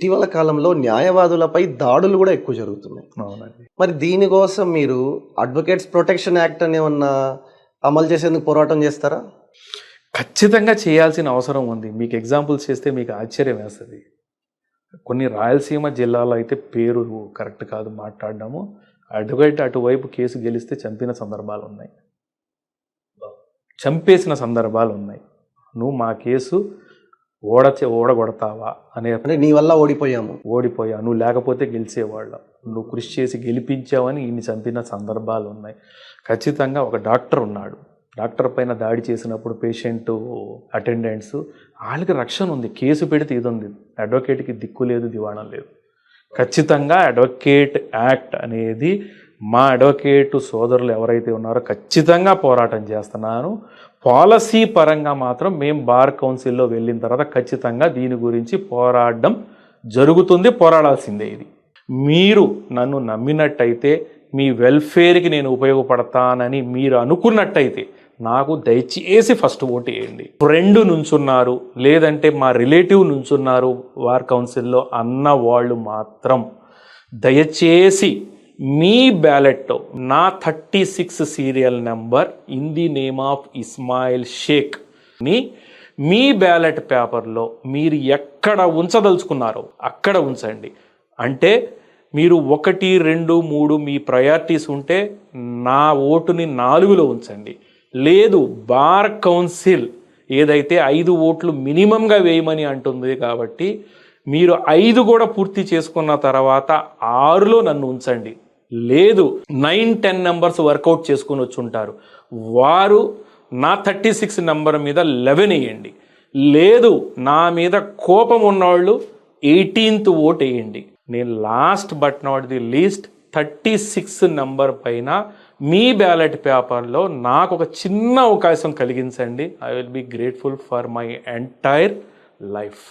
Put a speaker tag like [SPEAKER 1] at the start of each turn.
[SPEAKER 1] ఇటీవల కాలంలో న్యాయవాదులపై దాడులు కూడా ఎక్కువ జరుగుతున్నాయి.
[SPEAKER 2] అవునండి.
[SPEAKER 1] మరి దీనికోసం మీరు అడ్వకేట్స్ ప్రొటెక్షన్ యాక్ట్ అని ఏమన్నా అమలు చేసేందుకు పోరాటం చేస్తారా?
[SPEAKER 2] ఖచ్చితంగా చేయాల్సిన అవసరం ఉంది. మీకు ఎగ్జాంపుల్స్ చేస్తే మీకు ఆశ్చర్యం వేస్తుంది. కొన్ని రాయలసీమ జిల్లాలో అయితే పేరు కరెక్ట్ కాదు మాట్లాడడము, అడ్వకేట్ అటువైపు కేసు గెలిస్తే చంపిన సందర్భాలు ఉన్నాయి, చంపేసిన సందర్భాలు ఉన్నాయి. నువ్వు మా కేసు ఓడగొడతావా
[SPEAKER 1] అంటే నీ వల్ల
[SPEAKER 2] ఓడిపోయా, నువ్వు లేకపోతే గెలిచేవాళ్ళ, నువ్వు కృషి చేసి గెలిపించావని ఇన్ని చంపిన సందర్భాలు ఉన్నాయి. ఖచ్చితంగా ఒక డాక్టర్ ఉన్నాడు, డాక్టర్ పైన దాడి చేసినప్పుడు పేషెంట్ అటెండెంట్స్ వాళ్ళకి రక్షణ ఉంది, కేసు పెడితే ఇది ఉంది. అడ్వకేట్కి దిక్కు లేదు, దివాణం లేదు. ఖచ్చితంగా అడ్వకేట్ యాక్ట్ అనేది మా అడ్వకేట్ సోదరులు ఎవరైతే ఉన్నారో ఖచ్చితంగా పోరాటం చేస్తున్నాను. పాలసీ పరంగా మాత్రం మేము బార్ కౌన్సిల్లో వెళ్ళిన తర్వాత ఖచ్చితంగా దీని గురించి పోరాడడం జరుగుతుంది, పోరాడాల్సిందే. ఇది మీరు నన్ను నమ్మినట్టయితే, మీ వెల్ఫేర్కి నేను ఉపయోగపడతానని మీరు అనుకున్నట్టయితే నాకు దయచేసి ఫస్ట్ ఓటు వేయండి. ఫ్రెండ్ నుంచున్నారు, లేదంటే మా రిలేటివ్ నుంచున్నారు బార్ కౌన్సిల్లో అన్న వాళ్ళు మాత్రం దయచేసి మీ బ్యాలెట్తో నా 36 serial number in the name of Ismail షేక్ని మీ బ్యాలెట్ పేపర్లో మీరు ఎక్కడ ఉంచదలుచుకున్నారో అక్కడ ఉంచండి. అంటే మీరు 1, 2, 3 మీ ప్రయారిటీస్ ఉంటే నా ఓటుని 4లో ఉంచండి. లేదు, బార్ కౌన్సిల్ ఏదైతే 5 ఓట్లు మినిమంగా వేయమని అంటుంది కాబట్టి మీరు 5 కూడా పూర్తి చేసుకున్న తర్వాత 6లో నన్ను ఉంచండి. లేదు, 9, 10 నెంబర్స్ వర్కౌట్ చేసుకుని వచ్చి ఉంటారు, వారు నా 36 నెంబర్ మీద 11 వేయండి. లేదు, నా మీద కోపం ఉన్నవాళ్ళు 18th ఓట్ వేయండి. నేను last but not the least 36 number పైన మీ బ్యాలెట్ పేపర్లో నాకు ఒక చిన్న అవకాశం కలిగించండి. I will be grateful for my entire life.